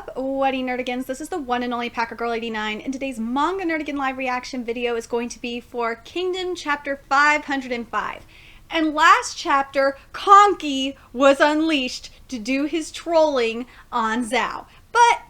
up, Wedding Nerdigans? This is the one and only Packer Girl 89, and today's Manga Nerdigan live reaction video is going to be for Kingdom Chapter 505. And last chapter, Conky was unleashed to do his trolling on Zhao. But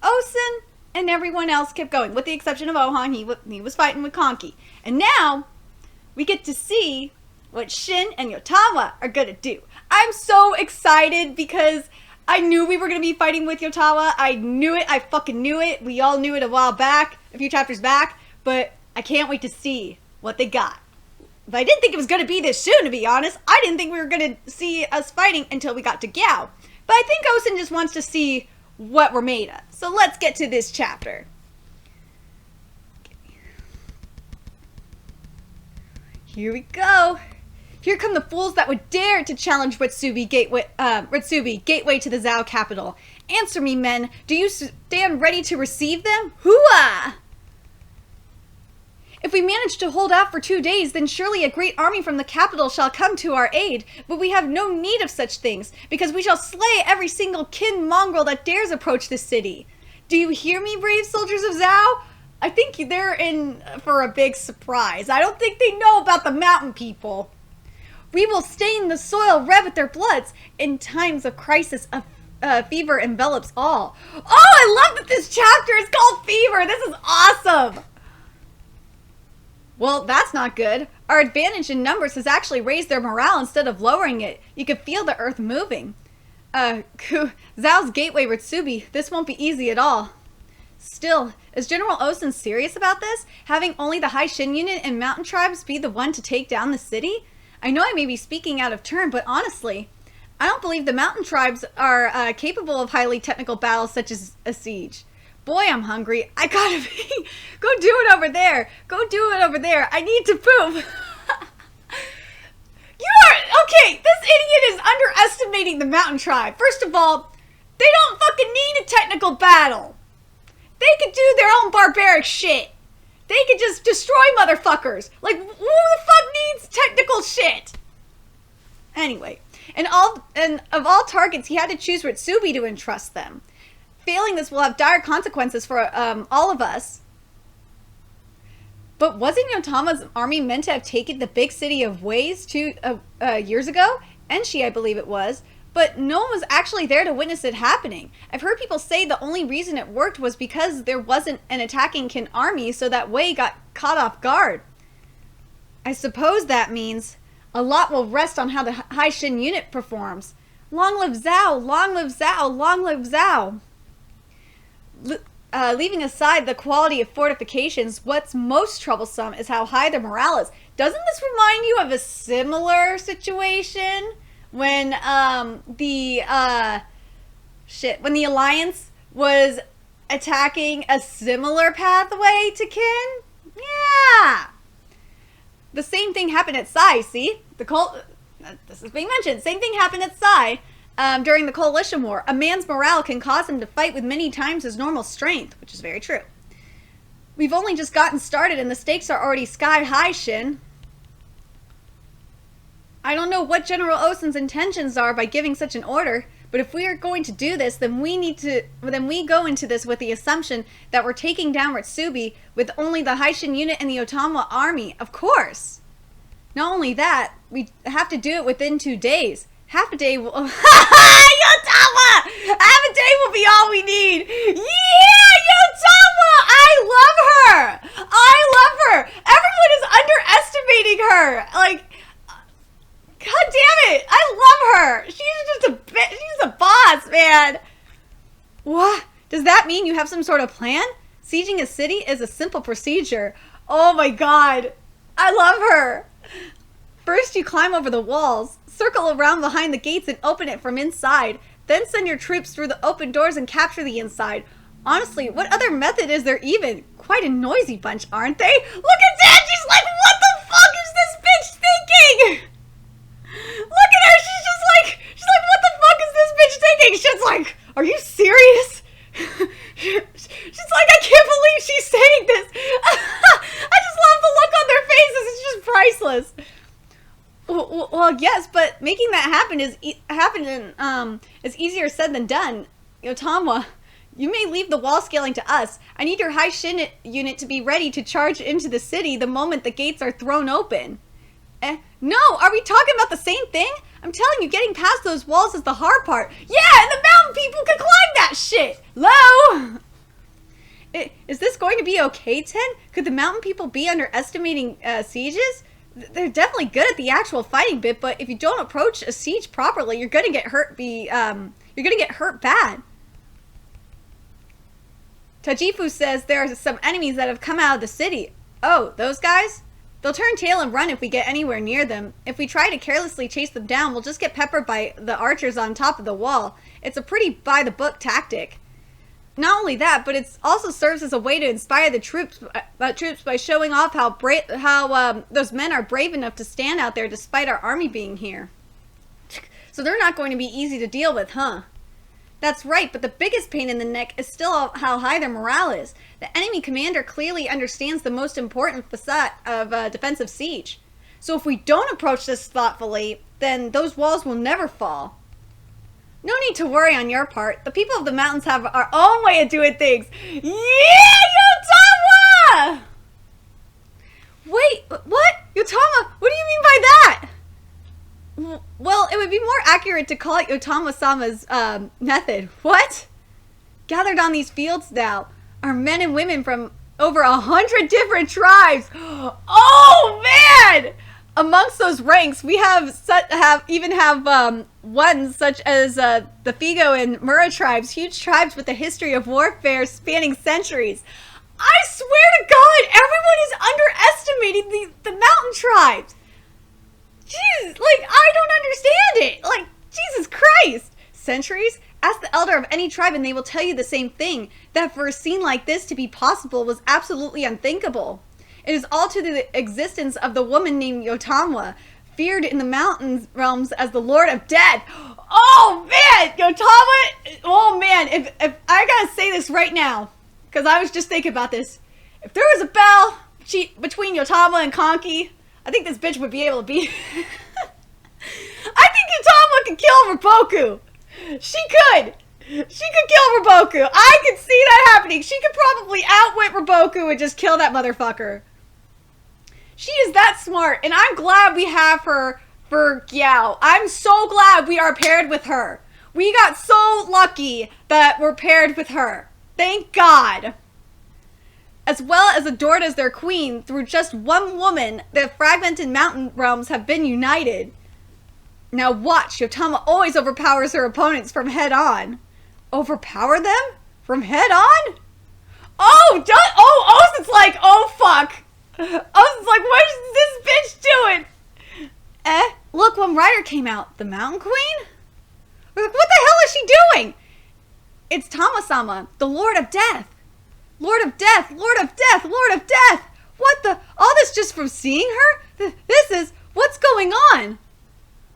Osen and everyone else kept going, with the exception of Ohan. He was fighting with Conky. And now, we get to see what Shin and Yotanwa are gonna do. I'm so excited because I knew we were going to be fighting with Yotanwa. I knew it. I fucking knew it. We all knew it a while back, a few chapters back, but I can't wait to see what they got. But I didn't think it was going to be this soon, to be honest. I didn't think we were going to see us fighting until we got to Gao. But I think Osen just wants to see what we're made of. So let's get to this chapter. Here we go. Here come the fools that would dare to challenge Ritsubi gateway to the Zhao capital. Answer me, men. Do you stand ready to receive them? Hooah! If we manage to hold out for 2 days, then surely a great army from the capital shall come to our aid. But we have no need of such things, because we shall slay every single kin mongrel that dares approach this city. Do you hear me, brave soldiers of Zhao? I think they're in for a big surprise. I don't think they know about the mountain people. We will stain the soil red with their bloods. In times of crisis, fever envelops all. Oh, I love that this chapter is called Fever. This is awesome. Well, that's not good. Our advantage in numbers has actually raised their morale instead of lowering it. You can feel the earth moving. Zhao's gateway, Ritsubi. This won't be easy at all. Still, is General Osen serious about this? Having only the High Shin unit and mountain tribes be the one to take down the city? I know I may be speaking out of turn, but honestly, I don't believe the mountain tribes are capable of highly technical battles such as a siege. Boy, I'm hungry. I gotta be. Go do it over there. Go do it over there. I need to poop. Okay, this idiot is underestimating the mountain tribe. First of all, they don't fucking need a technical battle. They could do their own barbaric shit. They could just destroy motherfuckers. Like, who the fuck needs technical shit? Anyway, and of all targets, he had to choose Ritsubi to entrust them. Failing this will have dire consequences for all of us. But wasn't Yotanwa's army meant to have taken the big city of Ways 2 years ago? Enshi, I believe it was. But no one was actually there to witness it happening. I've heard people say the only reason it worked was because there wasn't an attacking kin army, so that Wei got caught off guard. I suppose that means a lot will rest on how the High Shin unit performs. Long live Zhao! Long live Zhao! Long live Zhao! Leaving aside the quality of fortifications, what's most troublesome is how high their morale is. Doesn't this remind you of a similar situation? When the Alliance was attacking a similar pathway to Kin? Yeah! The same thing happened at Sai, see? This is being mentioned. Same thing happened at Sai during the Coalition War. A man's morale can cause him to fight with many times his normal strength, which is very true. We've only just gotten started and the stakes are already sky high, Shin. I don't know what General Osen's intentions are by giving such an order, but if we are going to do this, then we go into this with the assumption that we're taking down Ritsubi with only the High Shin unit and the Yotanwa army, of course. Not only that, we have to do it within 2 days. Half a day will... Yotanwa! Half a day will be all we need! Yeah, Yotanwa! I love her! I love her! Everyone is underestimating her! Like... God damn it! I love her! She's a boss, man! What? Does that mean you have some sort of plan? Sieging a city is a simple procedure. Oh my god. I love her! First you climb over the walls, circle around behind the gates and open it from inside, then send your troops through the open doors and capture the inside. Honestly, what other method is there even? Quite a noisy bunch, aren't they? Look at that! She's like, what the fuck is this bitch thinking? Look at her, she's like, what the fuck is this bitch thinking? She's like, are you serious? She's like, I can't believe she's saying this. I just love the look on their faces, it's just priceless. Well, yes, but making that happen is easier said than done. Yotanwa, You may leave the wall scaling to us. I need your high shin unit to be ready to charge into the city the moment the gates are thrown open. No, are we talking about the same thing? I'm telling you, getting past those walls is the hard part. Yeah, and the mountain people can climb that shit. Low. Is this going to be okay, Ten? Could the mountain people be underestimating sieges? They're definitely good at the actual fighting bit, but if you don't approach a siege properly, you're gonna get hurt. You're gonna get hurt bad. Tajifu says there are some enemies that have come out of the city. Oh, those guys? They'll turn tail and run if we get anywhere near them. If we try to carelessly chase them down, we'll just get peppered by the archers on top of the wall. It's a pretty by-the-book tactic. Not only that, but it also serves as a way to inspire the troops by showing off how those men are brave enough to stand out there despite our army being here. So they're not going to be easy to deal with, huh? That's right, but the biggest pain in the neck is still how high their morale is. The enemy commander clearly understands the most important facet of a defensive siege. So if we don't approach this thoughtfully, then those walls will never fall. No need to worry on your part. The people of the mountains have our own way of doing things. Yeah, Yotanwa! Wait, what? Yotanwa, what do you mean by that? Well, it would be more accurate to call it Yotanwa-sama's method. What? Gathered on these fields now are men and women from over 100 different tribes. Oh, man! Amongst those ranks, we have ones such as the Figo and Mura tribes, huge tribes with a history of warfare spanning centuries. I swear to God, everyone is underestimating the mountain tribes. Jeez, like, I don't understand it. Like, Jesus Christ. Centuries? Ask the elder of any tribe and they will tell you the same thing. That for a scene like this to be possible was absolutely unthinkable. It is all to the existence of the woman named Yotanwa, feared in the mountain realms as the Lord of Death. Oh, man! Yotanwa! Oh, man. If I gotta say this right now, because I was just thinking about this. If there was a bell between Yotanwa and Konki, I think this bitch would be able to beat. I think Yotanwa could kill Raboku. She could. She could kill Raboku. I could see that happening. She could probably outwit Raboku and just kill that motherfucker. She is that smart, and I'm glad we have her for Gyao. I'm so glad we are paired with her. We got so lucky that we're paired with her. Thank God. As well as adored as their queen, through just one woman, the fragmented mountain realms have been united. Now watch, Yotanwa always overpowers her opponents from head on. Overpower them? From head on? Oh, Ozen's like, oh fuck. Ozen's like, what is this bitch doing? Look, one rider came out. The mountain queen? What the hell is she doing? It's Tama-sama, the Lord of Death. Lord of Death, Lord of Death, Lord of Death! What the? All this just from seeing her? This is, what's going on?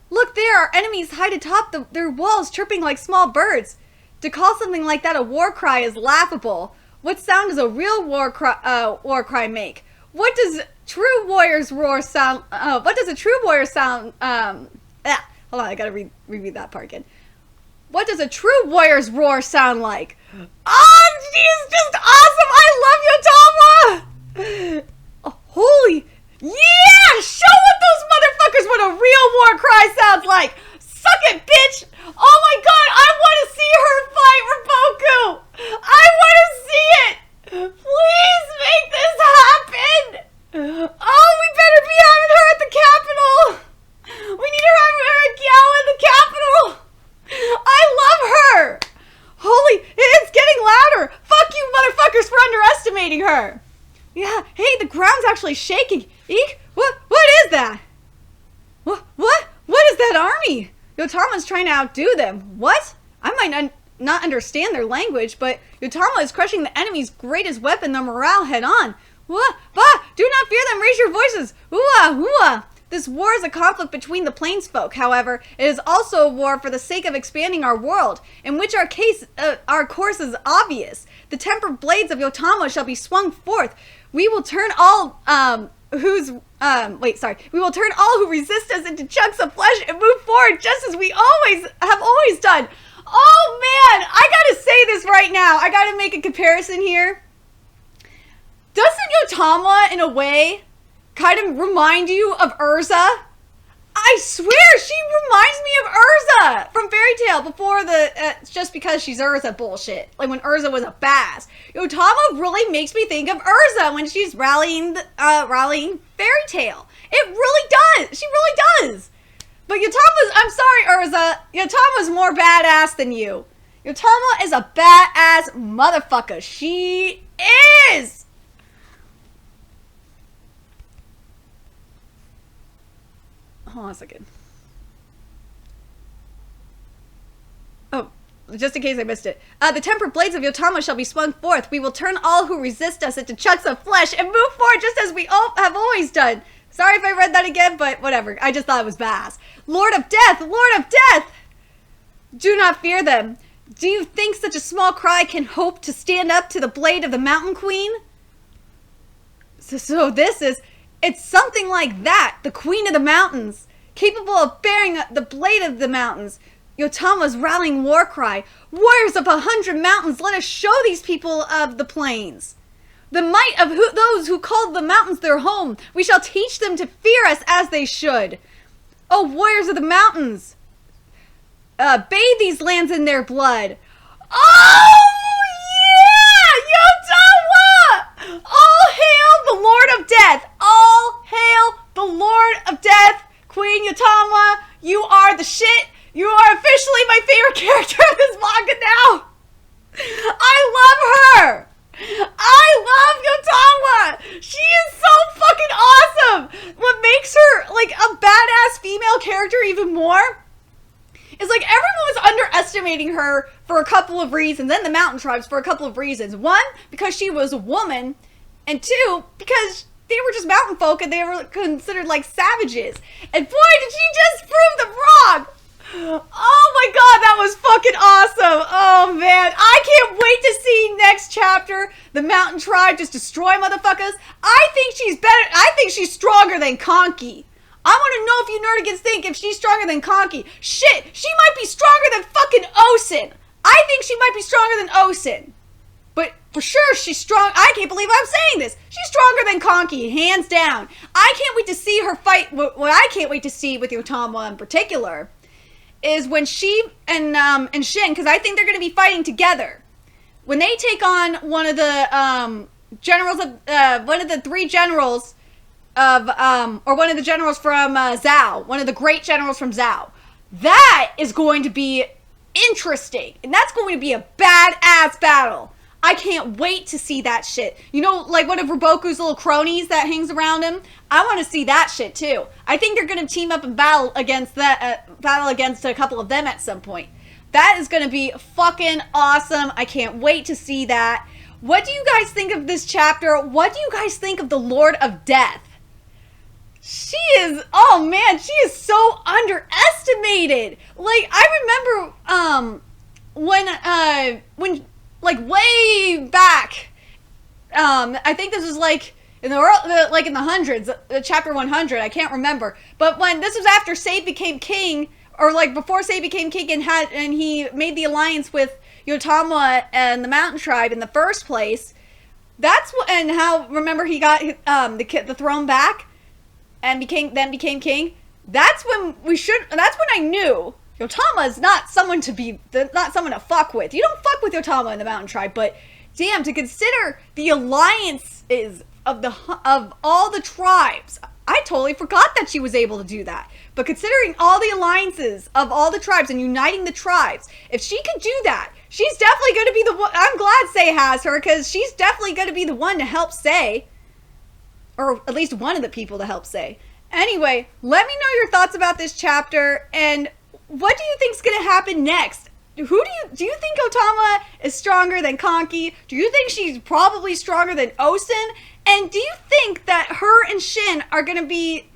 Look there, our enemies hide atop their walls chirping like small birds. To call something like that a war cry is laughable. What sound does a real war cry make? What does true warrior's roar sound, what does a true warrior sound, hold on, I gotta reread that part again. What does a true warrior's roar sound like? Oh, she's just awesome! I love Yotanwa! Oh, holy... Yeah! Show what a real war cry sounds like! Suck it, bitch! Oh my god, I want to see her fight Raboku! I want to see it! Please make this happen! Oh, we better be having her at the capital! We need to have her at Gyao at the capital! I love her! Holy, it's getting louder! Fuck you motherfuckers for underestimating her! Yeah, hey, the ground's actually shaking. Eek, what is that? What is that army? Yotanwa's trying to outdo them. What? I might not understand their language, but Yotanwa is crushing the enemy's greatest weapon, the morale, head on. What? Bah! Do not fear them, raise your voices! Ooh-ah, ooh-ah! This war is a conflict between the plainsfolk, however. It is also a war for the sake of expanding our world, in which our course is obvious. The tempered blades of Yotanwa shall be swung forth. We will turn all we will turn all who resist us into chunks of flesh and move forward just as we have always done. Oh man, I gotta say this right now. I gotta make a comparison here. Doesn't Yotanwa, in a way, kind of remind you of Urza? I swear, she reminds me of Urza from Fairy Tail before the just because she's Urza bullshit. Like when Urza was a badass. Yotanwa really makes me think of Urza when she's rallying Fairy Tail. It really does. She really does. But Yotanwa's, I'm sorry, Urza. Yotanwa's more badass than you. Yotanwa is a badass motherfucker. She is. Hold on a second. Oh, just in case I missed it. The tempered blades of Yotanwa shall be swung forth. We will turn all who resist us into chunks of flesh and move forward just as we have always done. Sorry if I read that again, but whatever. I just thought it was badass. Lord of Death! Lord of Death! Do not fear them. Do you think such a small cry can hope to stand up to the blade of the Mountain Queen? So this is... It's something like that. The Queen of the Mountains. Capable of bearing the blade of the mountains. Yotanwa's rallying war cry. Warriors of 100 mountains, let us show these people of the plains the might of those who called the mountains their home. We shall teach them to fear us as they should. Oh, warriors of the mountains. Bathe these lands in their blood. Oh, yeah! Yotanwa! All hail the Lord of Death! All hail the Lord of Death! Queen Yotanwa, you are the shit! You are officially my favorite character in this manga now! I love her! I love Yotanwa! She is so fucking awesome! What makes her, like, a badass female character even more is, like, everyone was underestimating her for a couple of reasons, and the mountain tribes for a couple of reasons. One, because she was a woman, and two, because they were just mountain folk and they were considered like savages. And boy, did she just prove them wrong! Oh my god, that was fucking awesome! Oh man, I can't wait to see next chapter. The mountain tribe just destroy motherfuckers. I think she's better. I think she's stronger than Conky. I want to know if you nerdigans think if she's stronger than Conky. Shit, she might be stronger than fucking Osen. I think she might be stronger than Osen. But for sure, she's strong. I can't believe I'm saying this. She's stronger than Conky, hands down. I can't wait to see her fight. What I can't wait to see with Yotanwa in particular is when she and Shin, because I think they're going to be fighting together. When they take on one of the generals of one of the three generals of or one of the generals from Zhao, one of the great generals from Zhao. That is going to be interesting, and that's going to be a badass battle. I can't wait to see that shit. You know, like one of Roboku's little cronies that hangs around him? I want to see that shit too. I think they're going to team up and battle against a couple of them at some point. That is going to be fucking awesome. I can't wait to see that. What do you guys think of this chapter? What do you guys think of the Lord of Death? She is, oh man, she is so underestimated. Like, I remember, when like way back, I think this was like in the hundreds, chapter 100, I can't remember. But when this was after Sei became king, or like before Sei became king and he made the alliance with Yotanwa and the Mountain Tribe in the first place. That's what, and how, remember he got the throne back and became king. That's when I knew Yotanwa is not someone to fuck with. You don't fuck with Yotanwa in the Mountain Tribe, but damn, to consider the alliances of all the tribes, I totally forgot that she was able to do that. But considering all the alliances of all the tribes and uniting the tribes, if she could do that, she's definitely going to be the one. I'm glad Sei has her, because she's definitely going to be the one to help Sei. Or at least one of the people to help Sei. Anyway, let me know your thoughts about this chapter, and what do you think's going to happen next? Do you think Yotanwa is stronger than Conky? Do you think she's probably stronger than Osen? And do you think that her and Shin are going to be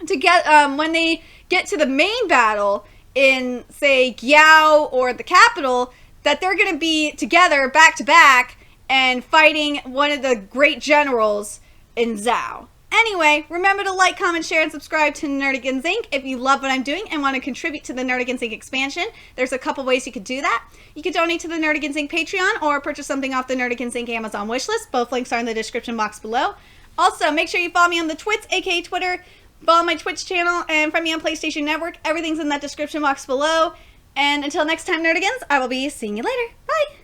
together when they get to the main battle in, say, Gyao or the capital, that they're going to be together back to back and fighting one of the great generals in Zhao? Anyway, remember to like, comment, share, and subscribe to Nerdigans Inc. if you love what I'm doing and want to contribute to the Nerdigans Inc. expansion. There's a couple ways you could do that. You could donate to the Nerdigans Inc. Patreon or purchase something off the Nerdigans Inc. Amazon wishlist. Both links are in the description box below. Also, make sure you follow me on the Twits, aka Twitter, follow my Twitch channel, and friend me on PlayStation Network. Everything's in that description box below. And until next time, Nerdigans, I will be seeing you later. Bye!